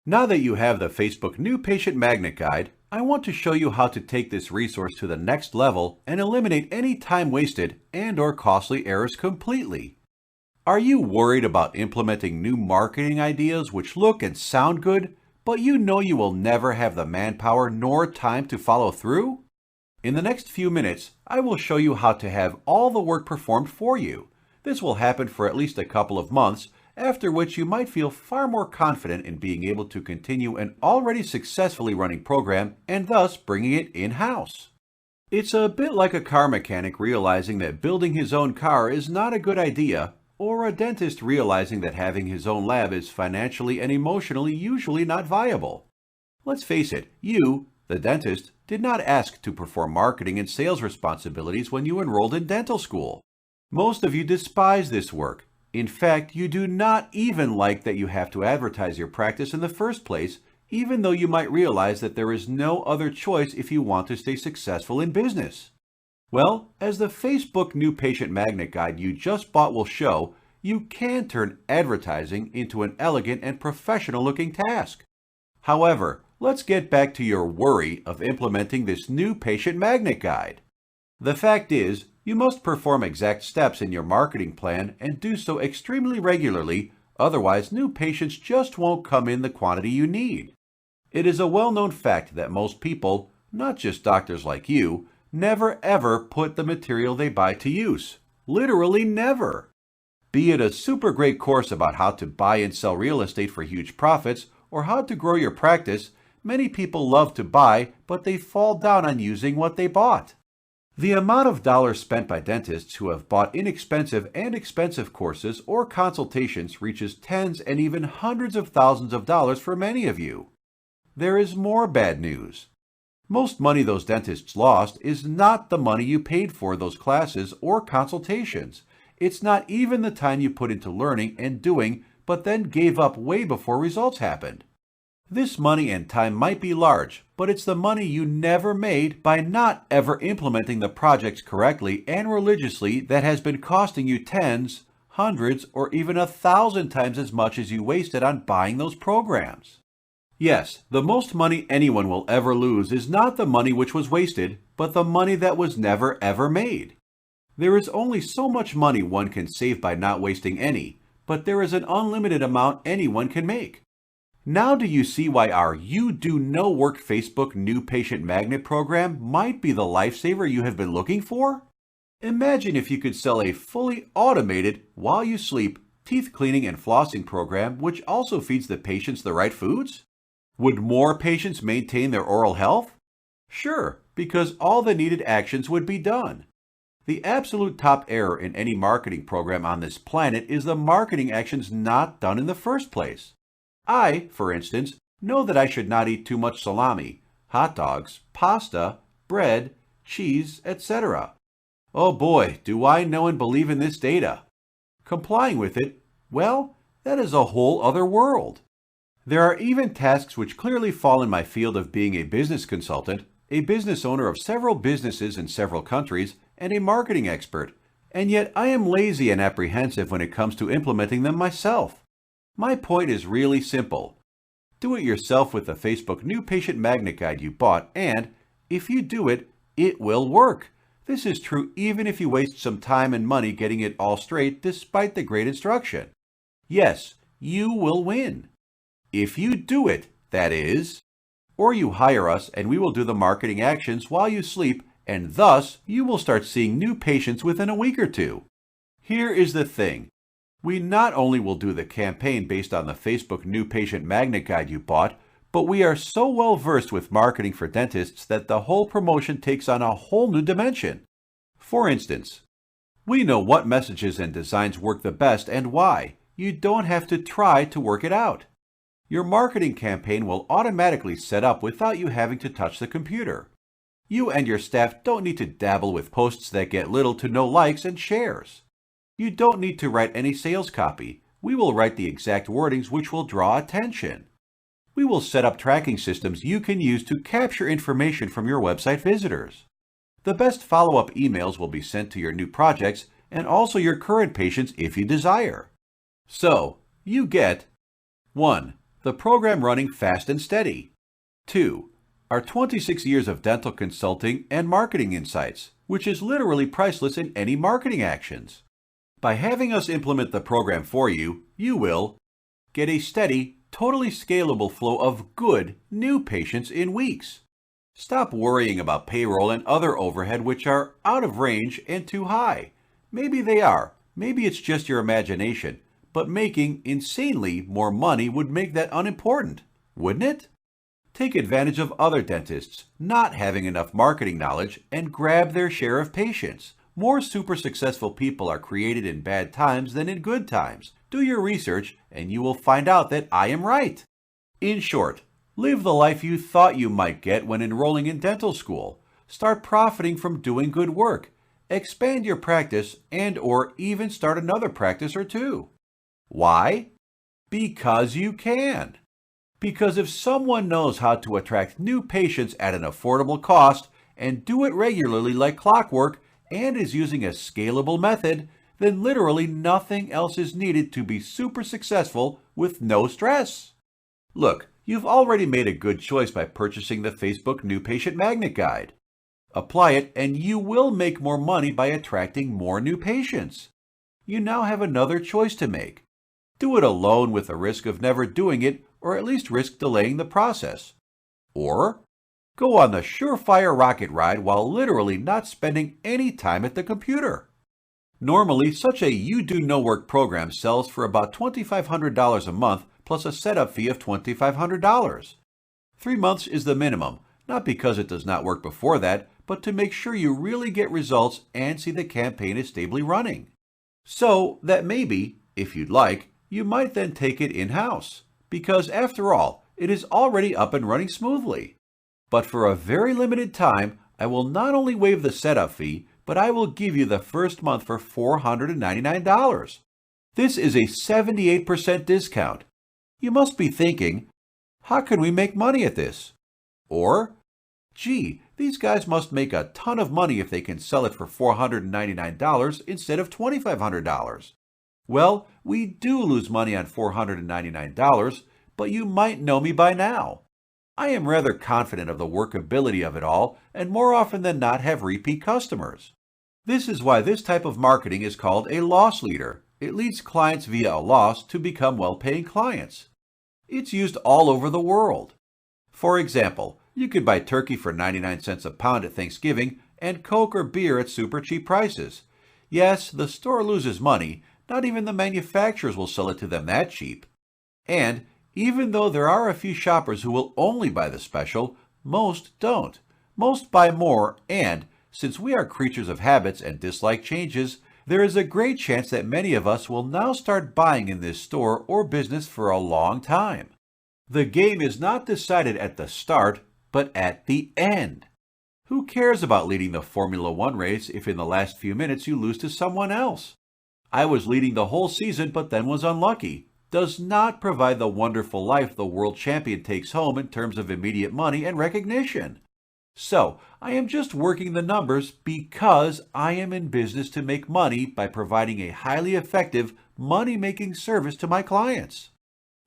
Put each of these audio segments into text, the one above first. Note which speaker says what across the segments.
Speaker 1: Now that you have the Facebook New Patient Magnet Guide, I want to show you how to take this resource to the next level and eliminate any time wasted and/or costly errors completely. Are you worried about implementing new marketing ideas which look and sound good, but you know you will never have the manpower nor time to follow through? In the next few minutes, I will show you how to have all the work performed for you. This will happen for at least a couple of months, after which you might feel far more confident in being able to continue an already successfully running program and thus bringing it in-house. It's a bit like a car mechanic realizing that building his own car is not a good idea, or a dentist realizing that having his own lab is financially and emotionally usually not viable. Let's face it, you, the dentist, did not ask to perform marketing and sales responsibilities when you enrolled in dental school. Most of you despise this work. In fact, you do not even like that you have to advertise your practice in the first place, even though you might realize that there is no other choice if you want to stay successful in business. Well, as the Facebook New Patient Magnet Guide you just bought will show, you can turn advertising into an elegant and professional-looking task. However, let's get back to your worry of implementing this new patient magnet guide. The fact is, you must perform exact steps in your marketing plan and do so extremely regularly, otherwise new patients just won't come in the quantity you need. It is a well-known fact that most people, not just doctors like you, never ever put the material they buy to use. Literally never. Be it a super great course about how to buy and sell real estate for huge profits or how to grow your practice, many people love to buy, but they fall down on using what they bought. The amount of dollars spent by dentists who have bought inexpensive and expensive courses or consultations reaches tens and even hundreds of thousands of dollars for many of you. There is more bad news. Most money those dentists lost is not the money you paid for those classes or consultations. It's not even the time you put into learning and doing, but then gave up way before results happened. This money and time might be large, but it's the money you never made by not ever implementing the projects correctly and religiously that has been costing you tens, hundreds, or even 1,000 times as much as you wasted on buying those programs. Yes, the most money anyone will ever lose is not the money which was wasted, but the money that was never ever made. There is only so much money one can save by not wasting any, but there is an unlimited amount anyone can make. Now do you see why our You Do No Work Facebook New Patient Magnet program might be the lifesaver you have been looking for? Imagine if you could sell a fully automated, while you sleep, teeth cleaning and flossing program which also feeds the patients the right foods? Would more patients maintain their oral health? Sure, because all the needed actions would be done. The absolute top error in any marketing program on this planet is the marketing actions not done in the first place. I, for instance, know that I should not eat too much salami, hot dogs, pasta, bread, cheese, etc. Oh boy, do I know and believe in this data. Complying with it, well, that is a whole other world. There are even tasks which clearly fall in my field of being a business consultant, a business owner of several businesses in several countries, and a marketing expert, and yet I am lazy and apprehensive when it comes to implementing them myself. My point is really simple. Do it yourself with the Facebook New Patient Magnet Guide you bought, and if you do it, it will work. This is true even if you waste some time and money getting it all straight despite the great instruction. Yes, you will win. If you do it, that is. Or you hire us and we will do the marketing actions while you sleep, and thus you will start seeing new patients within a week or two. Here is the thing. We not only will do the campaign based on the Facebook New Patient Magnet Guide you bought, but we are so well versed with marketing for dentists that the whole promotion takes on a whole new dimension. For instance, we know what messages and designs work the best and why. You don't have to try to work it out. Your marketing campaign will automatically set up without you having to touch the computer. You and your staff don't need to dabble with posts that get little to no likes and shares. You don't need to write any sales copy. We will write the exact wordings which will draw attention. We will set up tracking systems you can use to capture information from your website visitors. The best follow-up emails will be sent to your new projects and also your current patients if you desire. So, you get 1. The program running fast and steady. 2. Our 26 years of dental consulting and marketing insights, which is literally priceless in any marketing actions. By having us implement the program for you, you will get a steady, totally scalable flow of good, new patients in weeks. Stop worrying about payroll and other overhead which are out of range and too high. Maybe they are, maybe it's just your imagination, but making insanely more money would make that unimportant, wouldn't it? Take advantage of other dentists not having enough marketing knowledge and grab their share of patients. More super successful people are created in bad times than in good times. Do your research and you will find out that I am right. In short, live the life you thought you might get when enrolling in dental school. Start profiting from doing good work. Expand your practice and/or even start another practice or two. Why? Because you can. Because if someone knows how to attract new patients at an affordable cost and do it regularly like clockwork and is using a scalable method, then literally nothing else is needed to be super successful with no stress. Look, you've already made a good choice by purchasing the Facebook New Patient Magnet Guide. Apply it and you will make more money by attracting more new patients. You now have another choice to make. Do it alone with the risk of never doing it, or at least risk delaying the process. Or go on the surefire rocket ride while literally not spending any time at the computer. Normally, such a You Do No Work program sells for about $2,500 a month plus a setup fee of $2,500. 3 months is the minimum, not because it does not work before that, but to make sure you really get results and see the campaign is stably running. So that maybe, if you'd like, you might then take it in-house, because after all, it is already up and running smoothly. But for a very limited time, I will not only waive the setup fee, but I will give you the first month for $499. This is a 78% discount. You must be thinking, how can we make money at this? Or, gee, these guys must make a ton of money if they can sell it for $499 instead of $2,500. Well, we do lose money on $499, but you might know me by now. I am rather confident of the workability of it all, and more often than not have repeat customers. This is why this type of marketing is called a loss leader. It leads clients via a loss to become well-paying clients. It's used all over the world. For example, you could buy turkey for 99 cents a pound at Thanksgiving and Coke or beer at super cheap prices. Yes, the store loses money. Not even the manufacturers will sell it to them that cheap. And even though there are a few shoppers who will only buy the special, most don't. Most buy more, and since we are creatures of habits and dislike changes, there is a great chance that many of us will now start buying in this store or business for a long time. The game is not decided at the start, but at the end. Who cares about leading the Formula One race if in the last few minutes you lose to someone else? I was leading the whole season but then was unlucky. Does not provide the wonderful life the world champion takes home in terms of immediate money and recognition. So, I am just working the numbers because I am in business to make money by providing a highly effective, money-making service to my clients.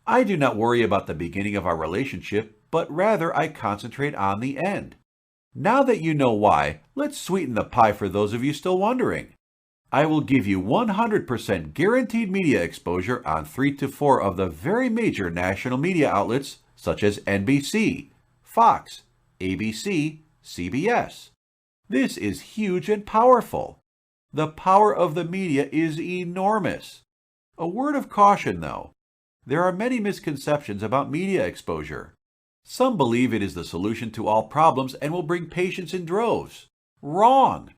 Speaker 1: I do not worry about the beginning of our relationship, but rather I concentrate on the end. Now that you know why, let's sweeten the pie for those of you still wondering. I will give you 100% guaranteed media exposure on 3 to 4 of the very major national media outlets such as NBC, Fox, ABC, CBS. This is huge and powerful. The power of the media is enormous. A word of caution though. There are many misconceptions about media exposure. Some believe it is the solution to all problems and will bring patients in droves. Wrong!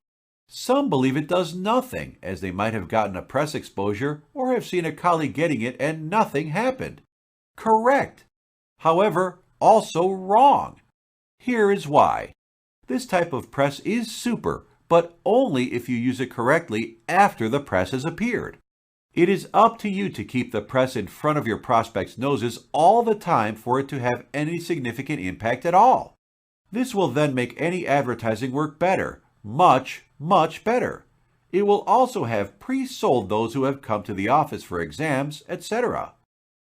Speaker 1: Some believe it does nothing, as they might have gotten a press exposure or have seen a colleague getting it and nothing happened. Correct! However, also wrong. Here is why. This type of press is super, but only if you use it correctly after the press has appeared. It is up to you to keep the press in front of your prospects' noses all the time for it to have any significant impact at all. This will then make any advertising work better, much better. It will also have pre-sold those who have come to the office for exams, etc.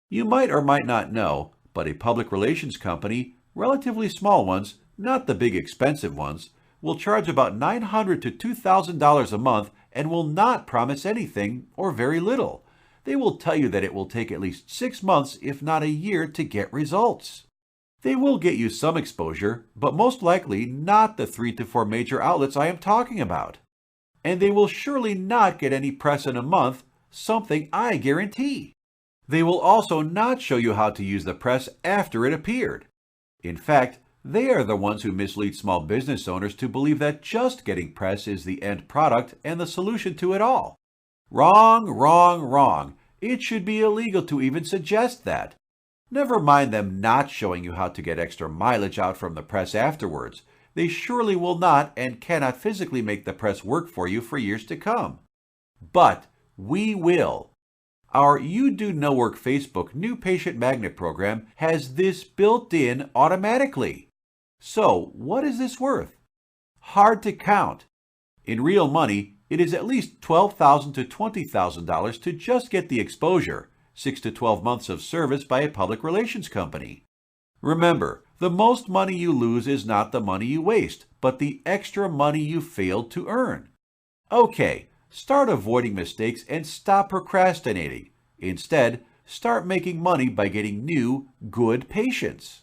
Speaker 1: You might or might not know, But a public relations company, relatively small ones, not the big expensive ones, will charge about $900 to $2,000 a month and will not promise anything or very little. They will tell you that it will take at least 6 months, if not a year, to get results. They will get you some exposure, but most likely not the 3 to 4 major outlets I am talking about. And they will surely not get any press in a month, something I guarantee. They will also not show you how to use the press after it appeared. In fact, they are the ones who mislead small business owners to believe that just getting press is the end product and the solution to it all. Wrong, wrong, wrong. It should be illegal to even suggest that. Never mind them not showing you how to get extra mileage out from the press afterwards. They surely will not and cannot physically make the press work for you for years to come. But we will. Our You Do No Work Facebook New Patient Magnet program has this built in automatically. So, what is this worth? Hard to count. In real money, it is at least $12,000 to $20,000 to just get the exposure, 6 to 12 months of service by a public relations company. Remember, the most money you lose is not the money you waste, but the extra money you failed to earn. Okay, start avoiding mistakes and stop procrastinating. Instead, start making money by getting new, good patients.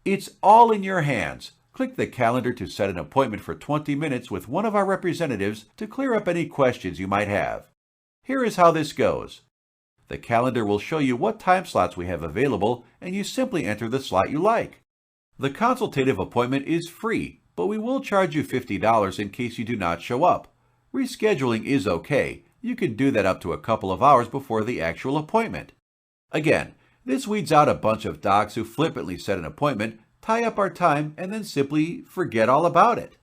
Speaker 1: It's all in your hands. Click the calendar to set an appointment for 20 minutes with one of our representatives to clear up any questions you might have. Here is how this goes. The calendar will show you what time slots we have available, and you simply enter the slot you like. The consultative appointment is free, but we will charge you $50 in case you do not show up. Rescheduling is okay. You can do that up to a couple of hours before the actual appointment. Again, this weeds out a bunch of docs who flippantly set an appointment, tie up our time, and then simply forget all about it.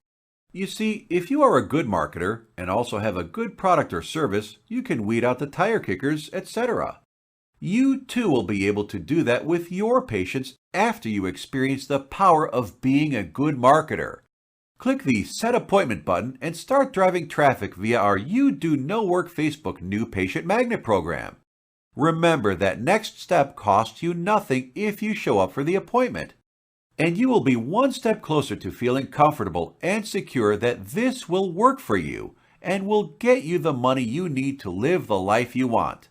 Speaker 1: You see, if you are a good marketer and also have a good product or service, you can weed out the tire kickers, etc. You too will be able to do that with your patients after you experience the power of being a good marketer. Click the Set Appointment button and start driving traffic via our You Do No Work Facebook New Patient Magnet program. Remember that next step costs you nothing if you show up for the appointment. And you will be one step closer to feeling comfortable and secure that this will work for you and will get you the money you need to live the life you want.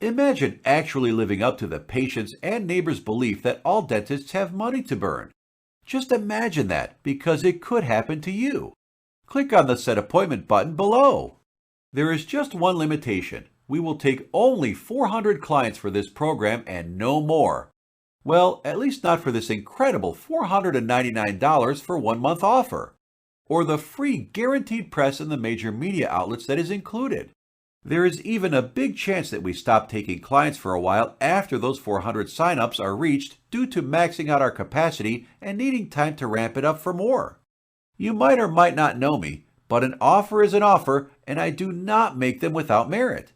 Speaker 1: Imagine actually living up to the patient's and neighbors' belief that all dentists have money to burn. Just imagine that, because it could happen to you. Click on the Set Appointment button below. There is just one limitation. We will take only 400 clients for this program and no more. Well, at least not for this incredible $499 for 1 month offer, or the free guaranteed press in the major media outlets that is included. There is even a big chance that we stop taking clients for a while after those 400 signups are reached due to maxing out our capacity and needing time to ramp it up for more. You might or might not know me, but an offer is an offer, and I do not make them without merit.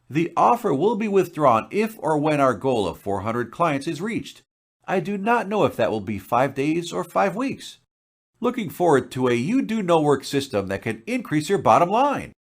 Speaker 1: The offer will be withdrawn if or when our goal of 400 clients is reached. I do not know if that will be 5 days or 5 weeks. Looking forward to a You Do No Work system that can increase your bottom line.